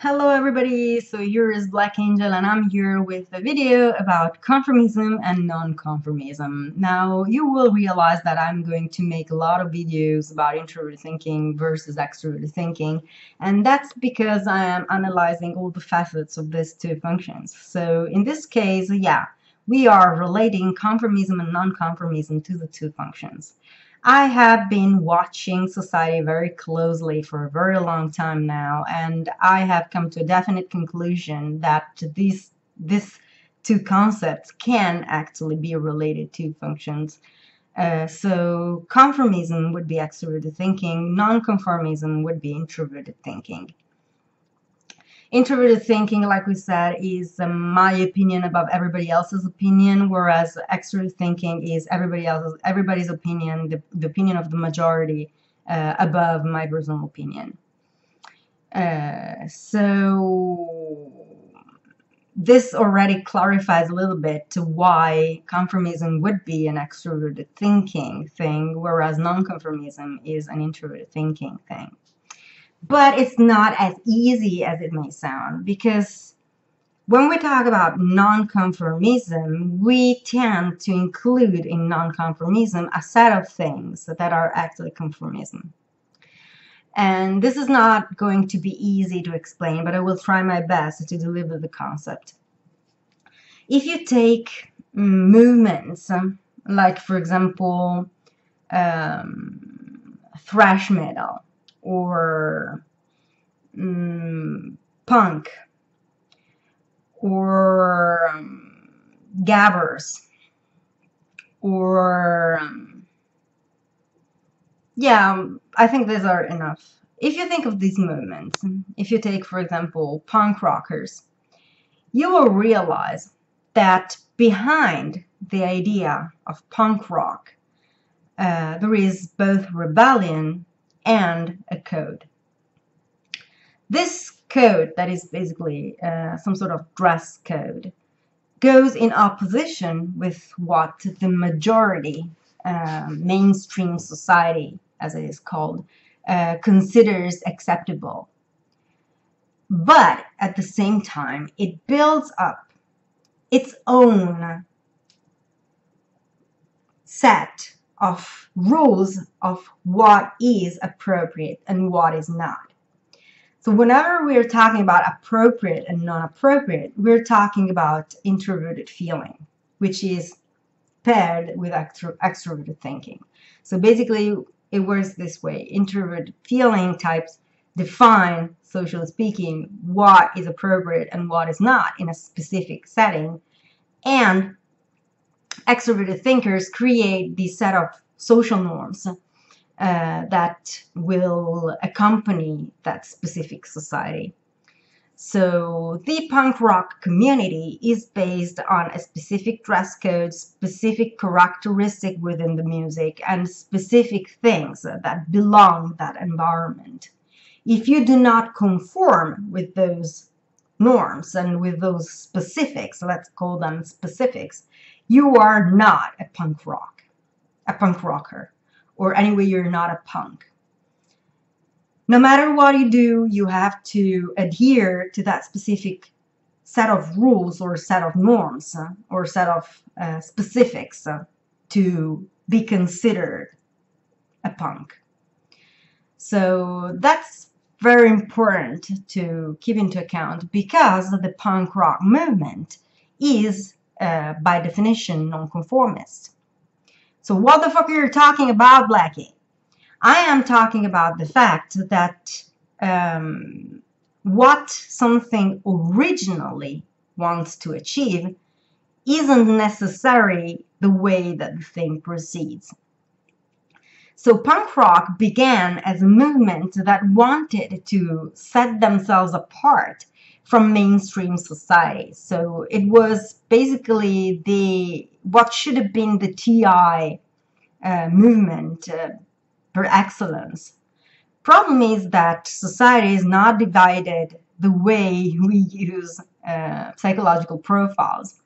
Hello everybody, so here is Black Angel and I'm here with a video about conformism and non-conformism. Now you will realize that I'm going to make a lot of videos about introverted thinking versus extroverted thinking, and that's because I am analyzing all the facets of these two functions. So in this case, yeah, we are relating conformism and non-conformism to the two functions. I have been watching society very closely for a very long time now, and I have come to a definite conclusion that these two concepts can actually be related to functions. So conformism would be extroverted thinking, non-conformism would be introverted thinking. Introverted thinking, like we said, is my opinion above everybody else's opinion, whereas extroverted thinking is everybody's opinion, the opinion of the majority above my personal opinion. So this already clarifies a little bit to why conformism would be an extroverted thinking thing, whereas non-conformism is an introverted thinking thing. But it's not as easy as it may sound, because when we talk about non-conformism, we tend to include in non-conformism a set of things that are actually conformism. And this is not going to be easy to explain, but I will try my best to deliver the concept. If you take movements, like for example, thrash metal, or punk, or gabbers, or yeah, I think these are enough. If you think of these movements, if you take, for example, punk rockers, you will realize that behind the idea of punk rock, there is both rebellion and a code. This code, that is basically some sort of dress code, goes in opposition with what the majority, mainstream society, as it is called, considers acceptable. But at the same time, it builds up its own set of rules of what is appropriate and what is not. So whenever we're talking about appropriate and non-appropriate, we're talking about introverted feeling, which is paired with extroverted thinking. So basically, it works this way. Introverted feeling types define, socially speaking, what is appropriate and what is not in a specific setting, and extroverted thinkers create this set of social norms that will accompany that specific society. So the punk rock community is based on a specific dress code, specific characteristic within the music, and specific things that belong to that environment. If you do not conform with those norms and with those specifics, let's call them specifics, you are not a punk rocker, or anyway, you're not a punk. No matter what you do, you have to adhere to that specific set of rules or set of norms or set of specifics to be considered a punk. So that's very important to keep into account, because the punk rock movement is by definition nonconformist. So what the fuck are you talking about, Blackie? I am talking about the fact that what something originally wants to achieve isn't necessarily the way that the thing proceeds. So punk rock began as a movement that wanted to set themselves apart from mainstream society. So it was basically what should have been the TI movement per excellence. Problem is that society is not divided the way we use psychological profiles.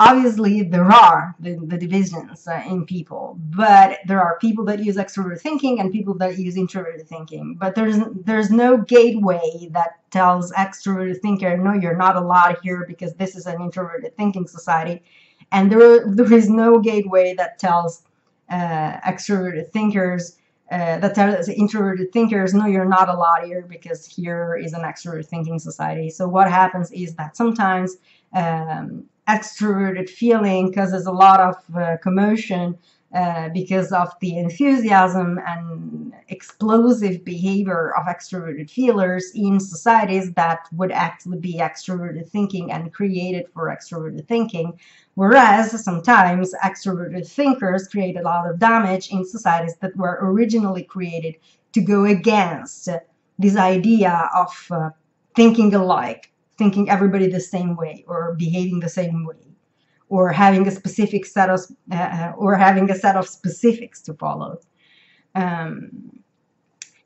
Obviously, there are the divisions in people, but there are people that use extroverted thinking and people that use introverted thinking. But there's no gateway that tells extroverted thinker, no, you're not allowed here because this is an introverted thinking society, and there is no gateway that tells extroverted thinkers. That tells introverted thinkers, no, you're not allowed here because here is an extroverted thinking society. So what happens is that sometimes extroverted feeling causes a lot of commotion because of the enthusiasm and explosive behavior of extroverted feelers in societies that would actually be extroverted thinking and created for extroverted thinking. Whereas sometimes extroverted thinkers create a lot of damage in societies that were originally created to go against this idea of thinking alike, thinking everybody the same way, or behaving the same way, or having a specific set of specifics to follow.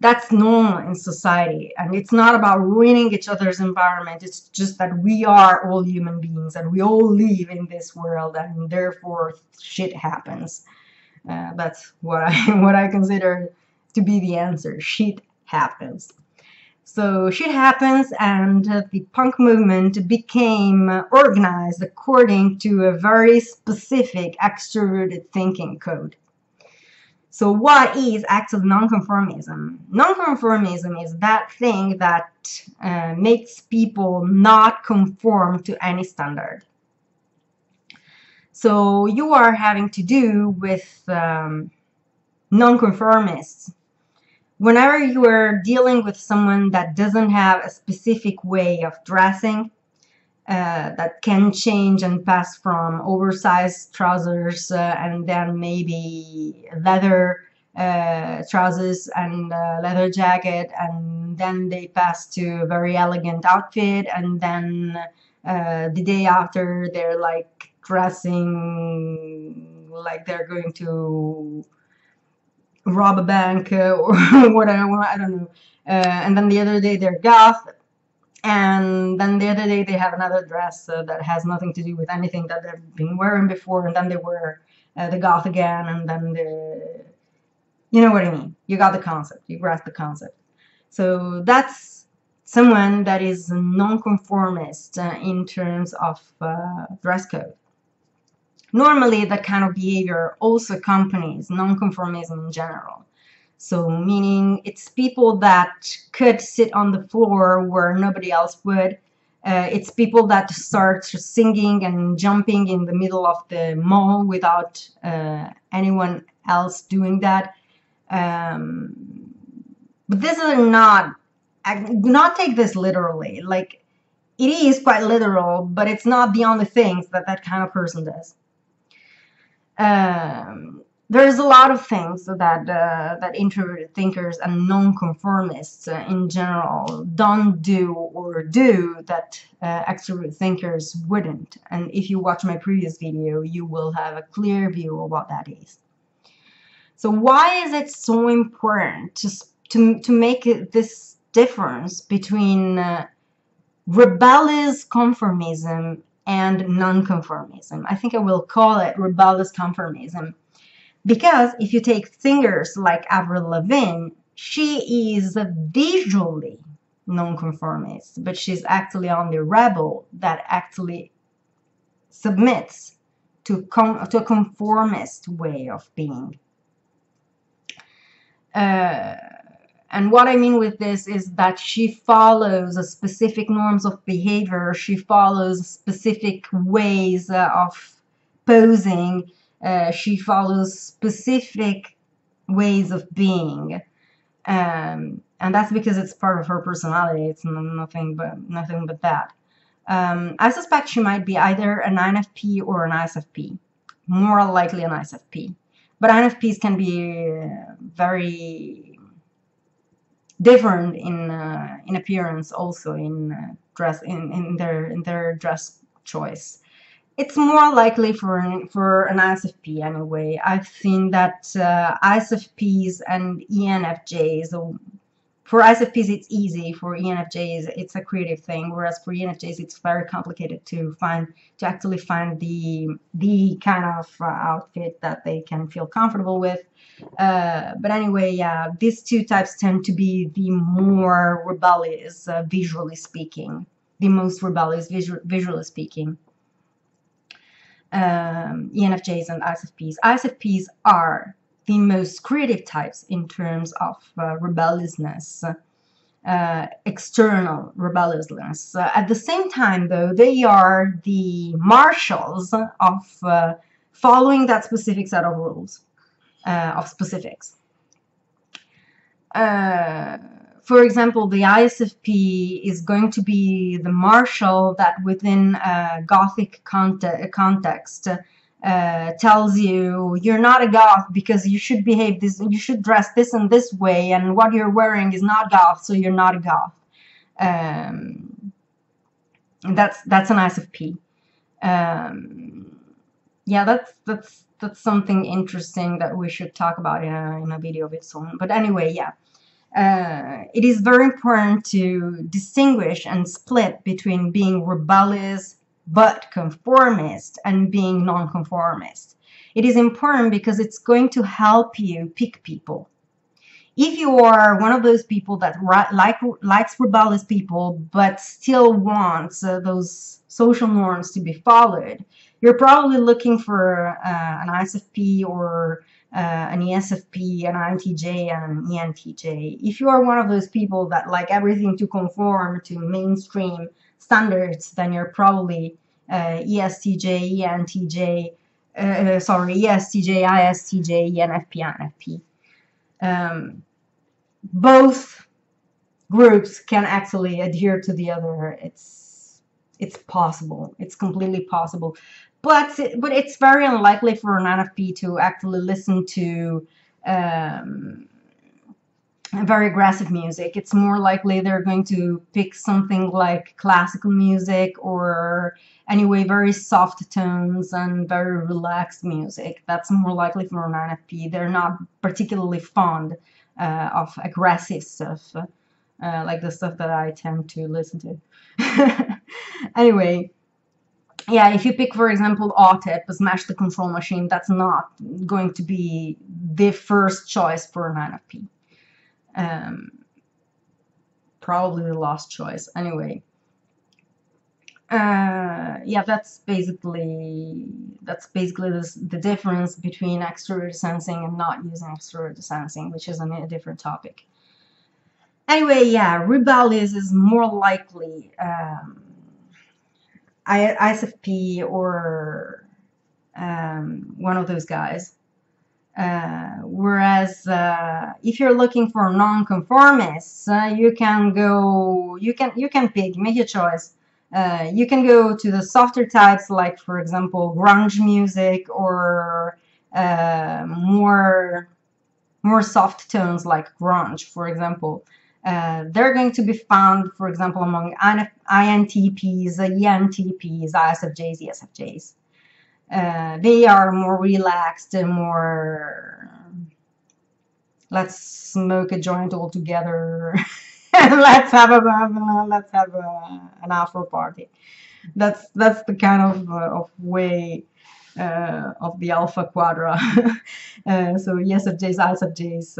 That's normal in society, and it's not about ruining each other's environment. It's just that we are all human beings and we all live in this world, and therefore shit happens. That's what I consider to be the answer. Shit happens. So shit happens, and the punk movement became organized according to a very specific extroverted thinking code. So what is actually nonconformism? Nonconformism is that thing that makes people not conform to any standard. So you are having to do with nonconformists. Whenever you are dealing with someone that doesn't have a specific way of dressing, that can change and pass from oversized trousers and then maybe leather trousers and leather jacket, and then they pass to a very elegant outfit, and then the day after they're like dressing like they're going to rob a bank or whatever, I don't know, and then the other day they're goth, and then the other day they have another dress that has nothing to do with anything that they've been wearing before, and then they wear the goth again, and then you know what I mean. You got the concept. You grasp the concept. So that's someone that is nonconformist in terms of dress code. Normally, that kind of behavior also accompanies nonconformism in general. So meaning it's people that could sit on the floor where nobody else would. It's people that start singing and jumping in the middle of the mall without anyone else doing that. But this is not, do not take this literally. Like, it is quite literal, but it's not the only things that that kind of person does. There's a lot of things that introverted thinkers and nonconformists in general don't do or do that extroverted thinkers wouldn't. And if you watch my previous video, you will have a clear view of what that is. So why is it so important to make this difference between rebellious conformism and nonconformism? I think I will call it rebellious conformism, because if you take singers like Avril Lavigne, she is visually nonconformist, but she's actually on the rebel that actually submits to a conformist way of being. And what I mean with this is that she follows a specific norms of behavior. She follows specific ways of posing. She follows specific ways of being. And that's because it's part of her personality. It's nothing but that. I suspect she might be either an INFP or an ISFP. More likely an ISFP. But INFPs can be very different in appearance, also in dress, in their dress choice. It's more likely for an ISFP anyway. I've seen that ISFPs and ENFJs For ISFPs, it's easy. For ENFJs, it's a creative thing. Whereas for ENFJs, it's very complicated to actually find the kind of outfit that they can feel comfortable with. But anyway, yeah, these two types tend to be the more rebellious, visually speaking, the most rebellious, visually speaking. ENFJs and ISFPs. ISFPs are the most creative types in terms of rebelliousness, external rebelliousness. At the same time, though, they are the marshals of following that specific set of rules, of specifics. For example, the ISFP is going to be the marshal that within a Gothic context tells you you're not a goth because you should behave this, you should dress this and this way, and what you're wearing is not goth, so you're not a goth. That's an ISFP. Yeah, that's something interesting that we should talk about in a video of its own. But anyway, yeah. It is very important to distinguish and split between being rebellious but conformist and being nonconformist. It is important because it's going to help you pick people. If you are one of those people that likes rebellious people but still wants those social norms to be followed, you're probably looking for an ISFP or an ESFP, an INTJ, and an ENTJ. If you are one of those people that like everything to conform to mainstream standards, then you're probably ESTJ, ENTJ, ESTJ, ISTJ, ENFP, INFP. Both groups can actually adhere to the other. It's possible. It's completely possible. But it's very unlikely for an INFP to actually listen to very aggressive music. It's more likely they're going to pick something like classical music or anyway very soft tones and very relaxed music. That's more likely for an INFP. They're not particularly fond of aggressive stuff, like the stuff that I tend to listen to. Anyway, yeah, if you pick, for example, OTEP, Smash the Control Machine, that's not going to be the first choice for an INFP. Probably the last choice. Anyway, yeah, that's basically the difference between extroverted sensing and not using extroverted sensing, which is a different topic. Anyway, yeah, rebellious is more likely ISFP or one of those guys. Whereas if you're looking for nonconformists, you can pick, make your choice. You can go to the softer types, like for example grunge music, or more soft tones like grunge, for example. They're going to be found, for example, among INTPs, ENTPs, ISFJs, ESFJs. They are more relaxed and more, let's smoke a joint all together and let's have an afro party. That's the kind of way of the alpha quadra. So ESFJs, ISFJs,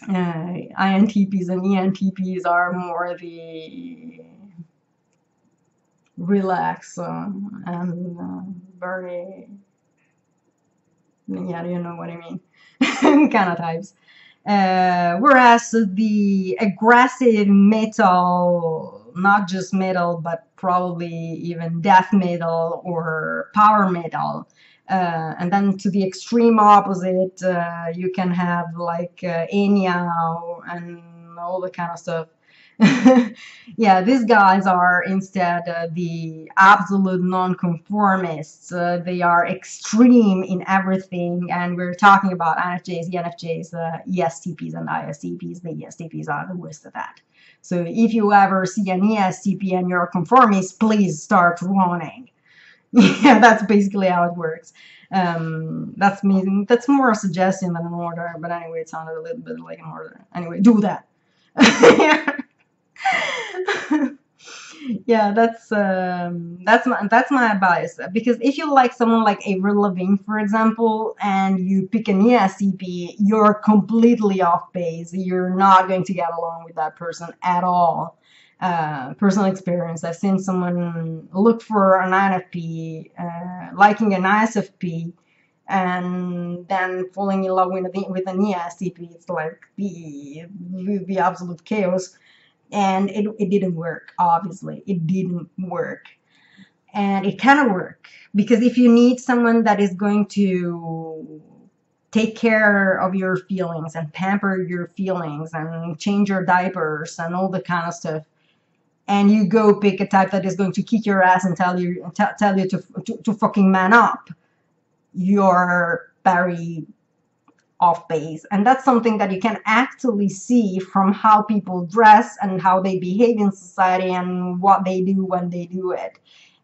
INTPs and ENTPs are more the relaxed and very, yeah, you know what I mean, kind of types. Whereas the aggressive metal, not just metal, but probably even death metal or power metal, and then to the extreme opposite, you can have like Enya and all the kind of stuff. Yeah, these guys are instead the absolute nonconformists. They are extreme in everything, and we're talking about INFJs, ENFJs, ESTPs, and ISTPs. The ESTPs are the worst of that. So if you ever see an ESTP and you're a conformist, please start running. Yeah, that's basically how it works. That's more a suggestion than an order, but anyway, it sounded a little bit like an order. Anyway, do that. Yeah. Yeah, that's my advice. Because if you like someone like Avril Lavigne, for example, and you pick an ESTP, you're completely off base. You're not going to get along with that person at all. Personal experience. I've seen someone look for an INFP, liking an ISFP, and then falling in love with an ESTP. It's like the absolute chaos. And it didn't work. Obviously it didn't work, and it cannot work, because if you need someone that is going to take care of your feelings and pamper your feelings and change your diapers and all the kind of stuff, and you go pick a type that is going to kick your ass and tell you to fucking man up, you're very off base. And that's something that you can actually see from how people dress and how they behave in society and what they do when they do it,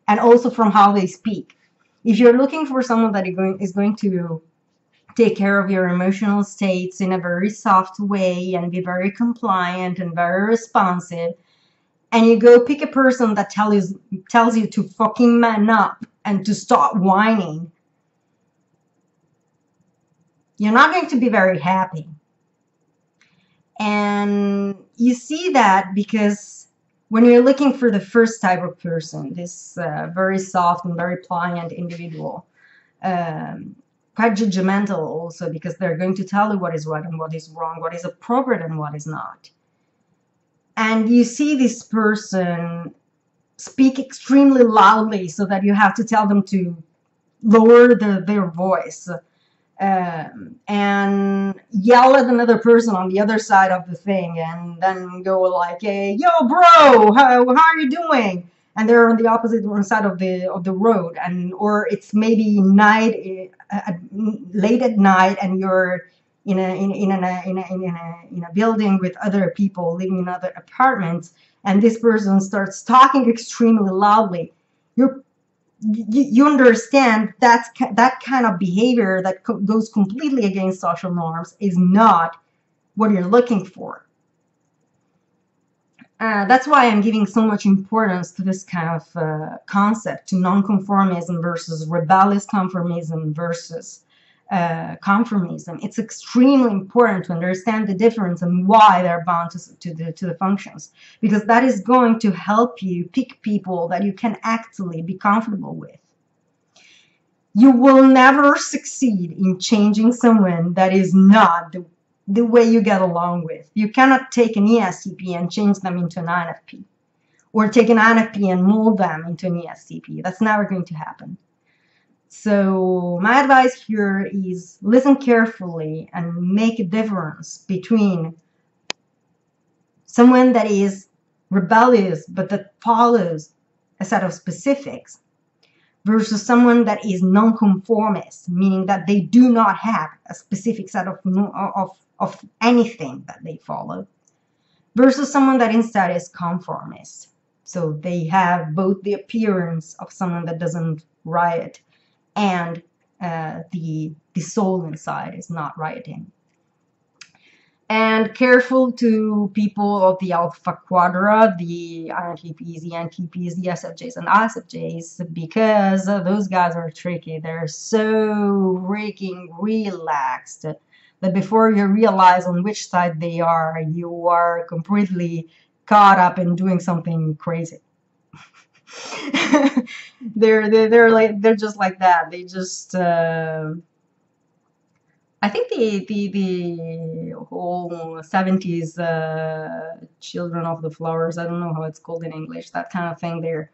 and also from how they speak. If you're looking for someone that is going to take care of your emotional states in a very soft way and be very compliant and very responsive, and you go pick a person that tells you to fucking man up and to stop whining, you're not going to be very happy. And you see that because when you're looking for the first type of person, this very soft and very pliant individual, quite judgmental also, because they're going to tell you what is right and what is wrong, what is appropriate and what is not. And you see this person speak extremely loudly so that you have to tell them to lower their voice, and yell at another person on the other side of the thing, and then go like, hey, yo bro, how are you doing? And they're on the opposite side of the road, and or it's maybe night, late at night, and you're in a building with other people living in other apartments, and this person starts talking extremely loudly. You understand that kind of behavior that goes completely against social norms is not what you're looking for. That's why I'm giving so much importance to this kind of concept, to nonconformism versus rebellious conformism versus conformism. It's extremely important to understand the difference and why they're bound to the functions, because that is going to help you pick people that you can actually be comfortable with. You will never succeed in changing someone that is not the way you get along with. You cannot take an ESTP and change them into an INFP, or take an INFP and mold them into an ESTP. That's never going to happen. So my advice here is listen carefully and make a difference between someone that is rebellious but that follows a set of specifics versus someone that is nonconformist, meaning that they do not have a specific set of anything that they follow, versus someone that instead is conformist. So they have both the appearance of someone that doesn't riot, and the soul inside is not rioting. And careful to people of the Alpha Quadra, the INTPs, the NTPs, the SFJs, and ISFJs, because those guys are tricky. They're so freaking relaxed that before you realize on which side they are, you are completely caught up in doing something crazy. they're just like that. They just I think the whole 70s children of the flowers, I don't know how it's called in English, that kind of thing there,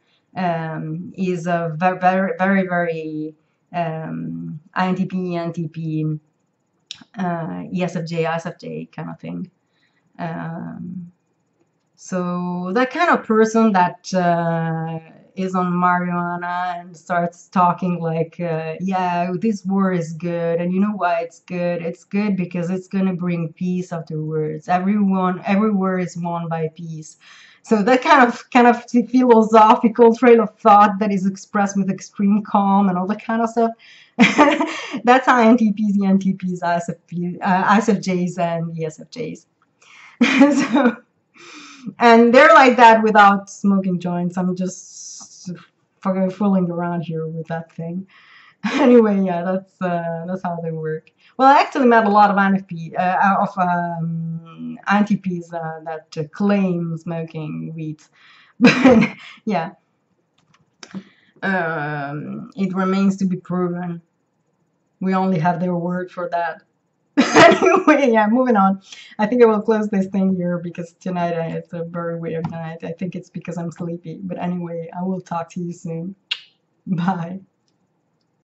is a very INTP, ENTP, ESFJ, ISFJ kind of thing. So that kind of person that is on marijuana and starts talking like, yeah, this war is good, and you know why it's good? It's good because it's going to bring peace afterwards. Every war is won by peace. So that kind of philosophical trail of thought that is expressed with extreme calm and all that kind of stuff. That's how INTPs, ENTPs, ISFJs, and ESFJs. So And they're like that without smoking joints. I'm just fucking fooling around here with that thing. Anyway, yeah, that's how they work. Well, I actually met a lot of INTPs that claim smoking weed, but yeah, it remains to be proven. We only have their word for that. Anyway, yeah, moving on. I think I will close this thing here because tonight it's a very weird night. I think it's because I'm sleepy. But anyway, I will talk to you soon. Bye.